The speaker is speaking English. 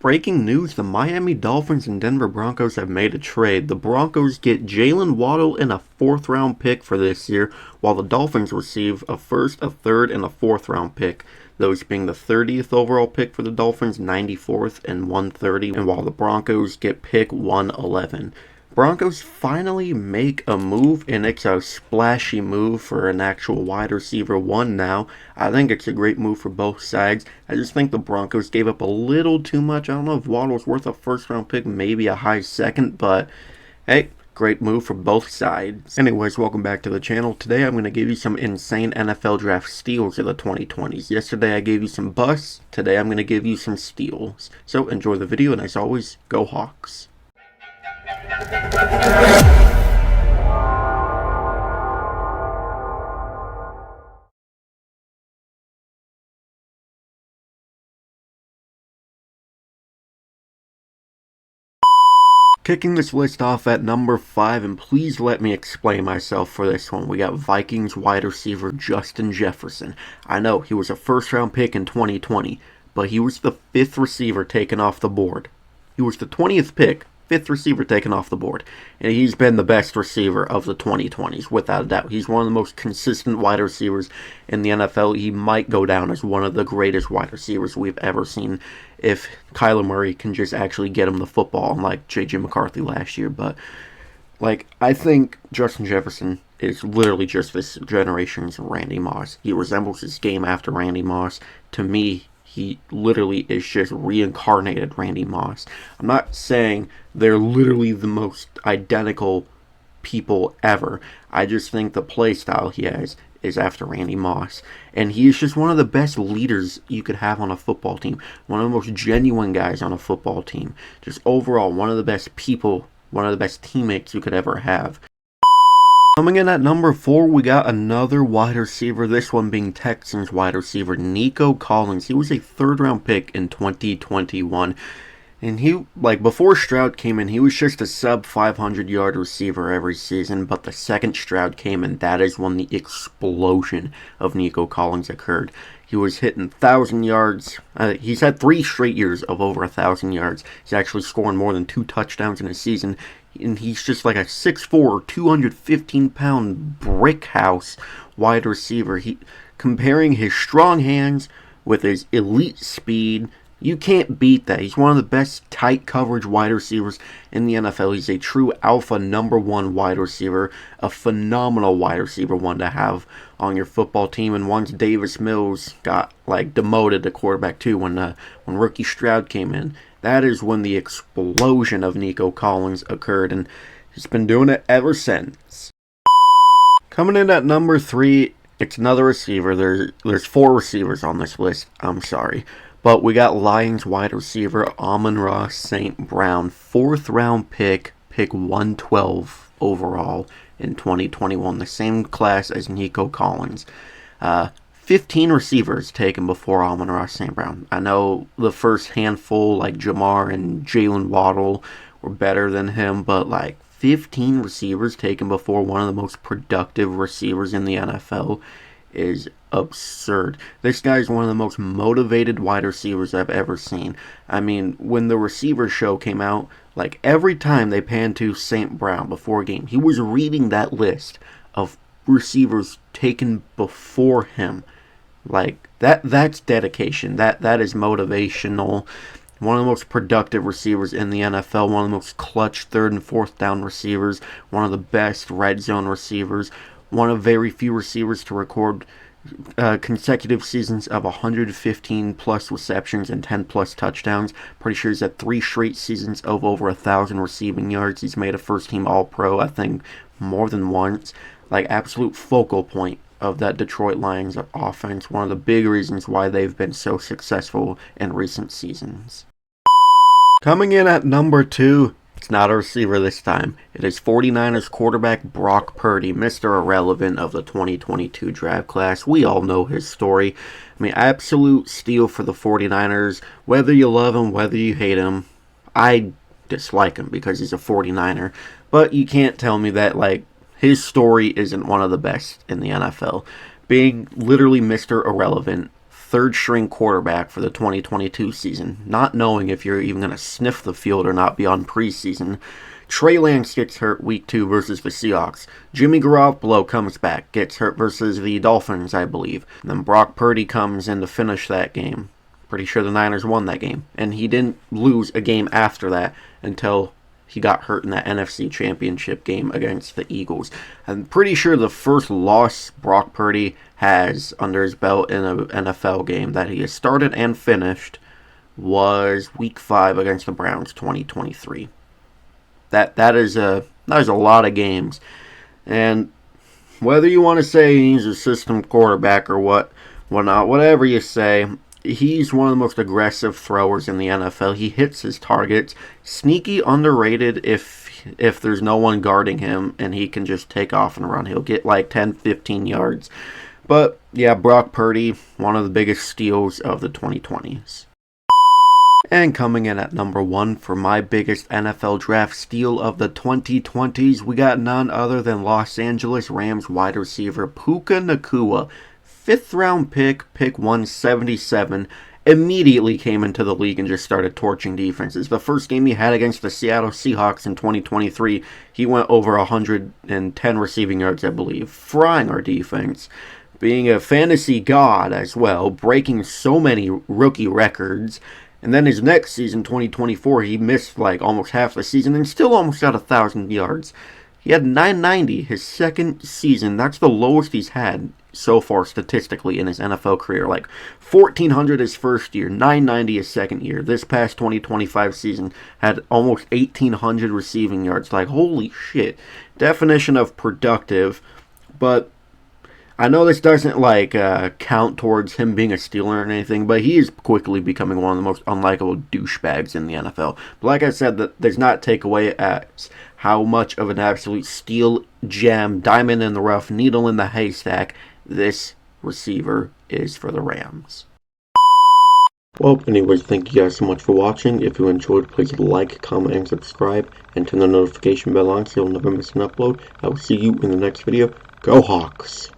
breaking news, the Miami Dolphins and Denver Broncos have made a trade. The Broncos get Jalen Waddle and a 4th round pick for this year, while the Dolphins receive a 1st, a 3rd, and a 4th round pick. Those being the 30th overall pick for the Dolphins, 94th, and 130, and while the Broncos get pick 111. Broncos finally make a move, and it's a splashy move for an actual wide receiver one now. I think it's a great move for both sides. I just think the Broncos gave up a little too much. I don't know if Waddle's worth a 1st round pick, maybe a high 2nd, but hey, great move for both sides. Anyways, welcome back to the channel. Today I'm going to give you some insane NFL draft steals of the 2020s. Yesterday I gave you some busts. Today I'm going to give you some steals. So enjoy the video, and as always, go Hawks. Kicking this list off at number 5, and please let me explain myself for this one. We got Vikings wide receiver Justin Jefferson. I know he was a 1st round pick in 2020, but he was the 5th receiver taken off the board. He was the 20th pick, 5th receiver taken off the board, and he's been the best receiver of the 2020s, without a doubt. He's one of the most consistent wide receivers in the NFL. He might go down as one of the greatest wide receivers we've ever seen if Kyler Murray can just actually get him the football, unlike J.J. McCarthy last year. But, I think Justin Jefferson is literally just this generation's Randy Moss. He resembles his game after Randy Moss. To me, he literally is just reincarnated Randy Moss. I'm not saying they're literally the most identical people ever. I just think the play style he has is after Randy Moss. And he is just one of the best leaders you could have on a football team. One of the most genuine guys on a football team. Just overall, one of the best people, one of the best teammates you could ever have. Coming in at number 4, we got another wide receiver, this one being Texans wide receiver Nico Collins. He was a 3rd round pick in 2021. And he, before Stroud came in, he was just a sub 500 yard receiver every season. But the second Stroud came in, that is when the explosion of Nico Collins occurred. He was hitting 1,000 yards. He's had 3 straight years of over 1,000 yards. He's actually scoring more than 2 touchdowns in a season. And he's just like a 6'4", 215-pound brick house wide receiver. Comparing his strong hands with his elite speed, you can't beat that. He's one of the best tight coverage wide receivers in the NFL. He's a true alpha number 1 wide receiver, a phenomenal wide receiver one to have on your football team. And once Davis Mills got demoted to quarterback 2 when rookie Stroud came in, that is when the explosion of Nico Collins occurred, and he's been doing it ever since. Coming in at number 3, it's another receiver. There's 4 receivers on this list. I'm sorry. But we got Lions wide receiver Amon-Ra St. Brown, 4th round pick 112 overall in 2021, the same class as Nico Collins. 15 receivers taken before Amon-Ra St. Brown. I know the first handful, like Jamar and Jalen Waddle, were better than him, but 15 receivers taken before one of the most productive receivers in the NFL is absurd. This guy is one of the most motivated wide receivers I've ever seen. I mean, when the receiver show came out, every time they panned to St. Brown before a game, he was reading that list of receivers taken before him. That's dedication. That is motivational. One of the most productive receivers in the NFL. One of the most clutch 3rd and 4th down receivers. One of the best red zone receivers. One of very few receivers to record consecutive seasons of 115 plus receptions and 10 plus touchdowns. Pretty sure he's had 3 straight seasons of over 1,000 receiving yards. He's made a 1st team All-Pro, I think, more than once. Absolute focal point of that Detroit Lions offense. One of the big reasons why they've been so successful in recent seasons. Coming in at number 2, it's not a receiver this time. It is 49ers quarterback Brock Purdy, Mr. Irrelevant of the 2022 draft class. We all know his story. I mean, absolute steal for the 49ers. Whether you love him, whether you hate him, I dislike him because he's a 49er. But you can't tell me that, his story isn't one of the best in the NFL. Being literally Mr. Irrelevant, third string quarterback for the 2022 season, not knowing if you're even going to sniff the field or not beyond preseason. Trey Lance gets hurt week 2 versus the Seahawks. Jimmy Garoppolo comes back, gets hurt versus the Dolphins, I believe. And then Brock Purdy comes in to finish that game. Pretty sure the Niners won that game. And he didn't lose a game after that until he got hurt in that NFC Championship game against the Eagles. I'm pretty sure the first loss Brock Purdy has under his belt in an NFL game that he has started and finished was Week 5 against the Browns 2023. That is a lot of games. And whether you want to say he's a system quarterback or whatnot, whatever you say, he's one of the most aggressive throwers in the NFL. He hits his targets. Sneaky underrated if there's no one guarding him and he can just take off and run. He'll get like 10, 15 yards. But yeah, Brock Purdy, one of the biggest steals of the 2020s. And coming in at number 1 for my biggest NFL draft steal of the 2020s, we got none other than Los Angeles Rams wide receiver Puka Nacua. 5th round pick 177, immediately came into the league and just started torching defenses. The first game he had against the Seattle Seahawks in 2023, he went over 110 receiving yards, I believe, frying our defense. Being a fantasy god as well, breaking so many rookie records. And then his next season, 2024, he missed like almost half the season and still almost got 1,000 yards. He had 990 his second season. That's the lowest he's had so far statistically in his NFL career. Like 1,400 his first year, 990 his second year. This past 2025 season had almost 1,800 receiving yards. Like, holy shit. Definition of productive. But I know this doesn't count towards him being a stealer or anything, but he is quickly becoming one of the most unlikable douchebags in the NFL. But like I said, that does not take away as how much of an absolute steel gem, diamond in the rough, needle in the haystack this receiver is for the Rams. Well, anyways, thank you guys so much for watching. If you enjoyed, please like, comment, and subscribe, and turn the notification bell on so you'll never miss an upload. I will see you in the next video. Go Hawks!